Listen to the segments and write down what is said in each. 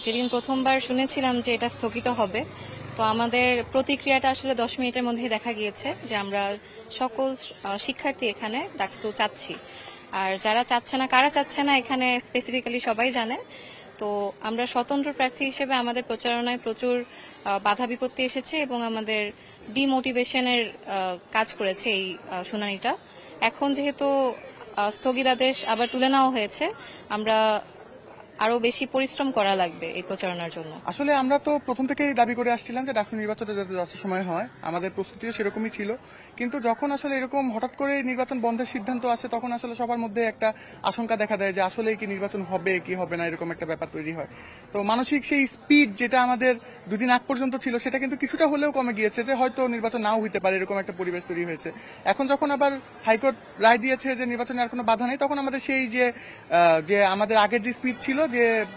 যেদিন প্রথমবার শুনেছিলাম যে এটা স্থগিত হবে, তো আমাদের প্রতিক্রিয়াটা আসলে 10 মিনিটের মধ্যেই দেখা গিয়েছে যে আমরা সকল শিক্ষার্থী এখানে ডাকসু চাচ্ছি। আর যারা চাচ্ছে না, কারা চাচ্ছে না, এখানে স্পেসিফিক্যালি সবাই জানে। তো আমরা স্বতন্ত্র প্রার্থী হিসেবে আমাদের প্রচারণায় প্রচুর বাধা বিপত্তি এসেছে এবং আমাদের ডিমোটিভেশনের কাজ করেছে এই শুনানিটা। এখন যেহেতু স্থগিতাদেশ আবার তুলে নেওয়া হয়েছে, আমরা আরো বেশি পরিশ্রম করা লাগবে এই প্রচারণার জন্য। আসলে আমরা তো প্রথম থেকেই দাবি করে আসছিলাম যে ডাকসু নির্বাচনটা যাতে যথাসময়ে হয়, আমাদের প্রস্তুতিও সেরকমই ছিল। কিন্তু যখন আসলে এরকম হঠাৎ করে নির্বাচন বন্ধের সিদ্ধান্ত আসে, তখন আসলে সবার মধ্যে একটা আশঙ্কা দেখা দেয় যে আসলে কি নির্বাচন হবে কি হবে না, এরকম একটা ব্যাপার তৈরি হয়। তো মানসিক সেই স্পিড যেটা আমাদের দুদিন আগ পর্যন্ত ছিল, সেটা কিন্তু কিছুটা হলেও কমে গিয়েছে, যে হয়তো নির্বাচন নাও হইতে পারে, এরকম একটা পরিবেশ তৈরি হয়েছে। এখন যখন আবার হাইকোর্ট রায় দিয়েছে যে নির্বাচনে আর কোনো বাধা নেই, তখন আমাদের সেই যে আমাদের আগের যে স্পিড ছিল,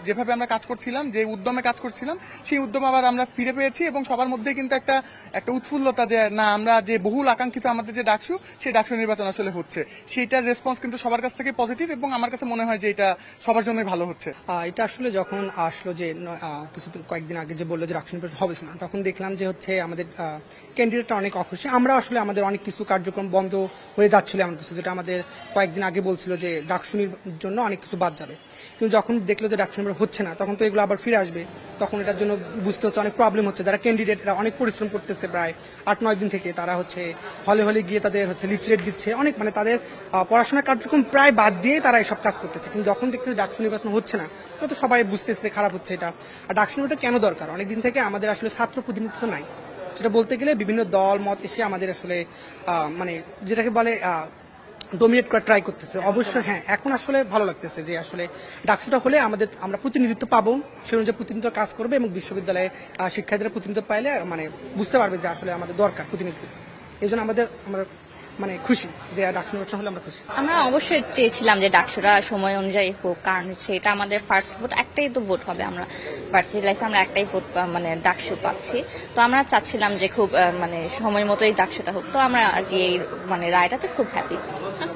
যেভাবে আমরা কাজ করছিলাম, যে উদ্যমে কাজ করছিলাম, সেই উদ্যম আবার আমরা ফিরে পেয়েছি। এবং সবার মধ্যে কিন্তু একটা উৎফুল্লতা যে না, আমরা যে বহুল আকাঙ্ক্ষিত আমাদের যে ডাকসু, সেই ডাকসু নির্বাচন আসলে হচ্ছে, সেইটার রেসপন্স কিন্তু সবার কাছ থেকে পজিটিভ। এবং আমার কাছে মনে হয় যে এটা সবার জন্যই ভালো হচ্ছে। এটা আসলে যখন আসলো যে কয়েকদিন আগে যে বললো যে ডাকসু নির্বাচন হবে না, তখন দেখলাম যে হচ্ছে আমাদের ক্যান্ডিডেটটা অনেক অখুশি। আমরা আসলে আমাদের অনেক কিছু কার্যক্রম বন্ধ হয়ে যাচ্ছিল, এমন কিছু যেটা আমাদের কয়েকদিন আগে বলছিল যে ডাকসুনির জন্য অনেক কিছু বাদ যাবে। কিন্তু যখন দেখলো যে ডাকসু নির্বাচন হচ্ছে না, তখন তো এগুলো আবার ফিরে আসবে। তখন এটার জন্য বুঝতে হচ্ছে অনেক প্রবলেম হচ্ছে। যারা ক্যান্ডিডেটরা অনেক পরিশ্রম করতেছে, প্রায় 8-9 দিন থেকে তারা হচ্ছে হলে হলে গিয়ে তাদের হচ্ছে লিফলেট দিচ্ছে, অনেক মানে তাদের পড়াশোনার কার্যক্রম প্রায় বাদ দিয়ে তারা এসব কাজ করতেছে। কিন্তু যখন দেখতেছে ডাকসু নির্বাচন হচ্ছে না, তো সবাই বুঝতেছে খারাপ হচ্ছে এটা। আর ডাকসু নির্বাচন কেন দরকার? অনেকদিন থেকে আমাদের আসলে ছাত্র প্রতিনিধিত্ব নাই। সেটা বলতে গেলে বিভিন্ন দল মত এসে আমাদের আসলে মানে যেটাকে বলে ডোমিনেট করা ট্রাই করতেছে। অবশ্যই হ্যাঁ, এখন আসলে ভালো লাগতেছে যে আসলে ডাকসুটা হলে আমরা প্রতিনিধিত্ব পাবো, সেই অনুযায়ী প্রতিনিধিত্ব কাজ করবে এবং বিশ্ববিদ্যালয়ে শিক্ষার্থীরা প্রতিনিধিত্ব পাইলে মানে বুঝতে পারবে যে আসলে আমাদের দরকার প্রতিনিধিত্ব। এই জন্য আমরা মানে খুশি যে ডাকসু নির্বাচন হলে আমরা খুশি। আমরা অবশ্যই চেয়েছিলাম যে ডাকসুরা সময় অনুযায়ী হোক, কারণ সেটা আমাদের ফার্স্ট ভোট, একটাই তো ভোট হবে। আমরা ভার্সিটি লাইফে আমরা একটাই ভোট মানে ডাকসু পাচ্ছি। তো আমরা চাচ্ছিলাম যে খুব মানে সময় মতোই ডাকসুটা হোক। তো আমরা আর কি এই মানে রায়টাতে খুব হ্যাপি।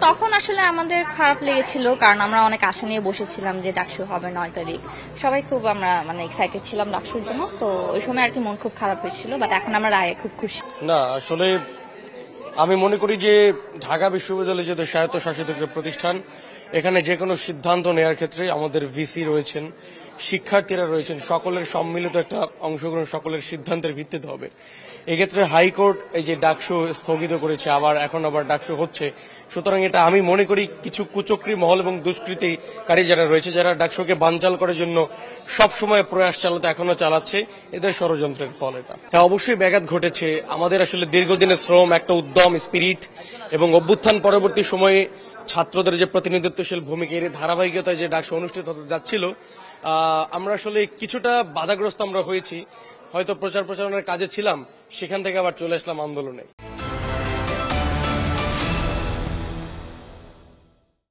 তখন আসলে আমাদের খারাপ লেগেছিল, কারণ আমরা অনেক আশা নিয়ে বসেছিলাম যে ডাকসু হবে 9 তারিখ। সবাই খুব আমরা মানে এক্সাইটেড ছিলাম ডাকসুর জন্য। তো ওই সময় আর কি মন খুব খারাপ হয়েছিল, বাট এখন আমরা রায়ে খুব খুশি। না, আসলে আমি মনে করি যে ঢাকা বিশ্ববিদ্যালয় যেহেতু স্বায়ত্তশাসিত একটি প্রতিষ্ঠান, এখানে যে কোনো সিদ্ধান্ত নেওয়ার ক্ষেত্রে আমাদের ভিসি রয়েছেন, শিক্ষার্থীরা রয়েছেন, সকলের সম্মিলিত একটা অংশগ্রহণ, সকলের সিদ্ধান্তের ভিত্তিতে হবে। এক্ষেত্রে হাইকোর্ট এই যে ডাকসু স্থগিত করেছে, এখন আবার ডাকসু হচ্ছে, সুতরাং এটা আমি মনে করি কিছু কুচক্রী মহল এবং দুষ্কৃতিকারী যারা রয়েছে, যারা ডাকসুকে বানচাল করার জন্য সবসময় প্রয়াস এখনো চালাচ্ছে, এদের ষড়যন্ত্রের ফল এটা। হ্যাঁ, অবশ্যই ব্যাঘাত ঘটেছে। আমাদের আসলে দীর্ঘদিনের শ্রম, একটা উদ্যম, স্পিরিট এবং অভ্যুত্থান পরবর্তী সময়ে ছাত্রদের যে প্রতিনিধিত্বশীল ভূমিকা, এর ধারাবাহিকতায় যে ডাকসু অনুষ্ঠিত হতে যাচ্ছিল, আমরা আসলে কিছুটা বাধাগ্রস্ত আমরা হয়েছি। হয়তো প্রচারণার কাজে ছিলাম, সেখান থেকে আবার চলে আসলাম আন্দোলনে।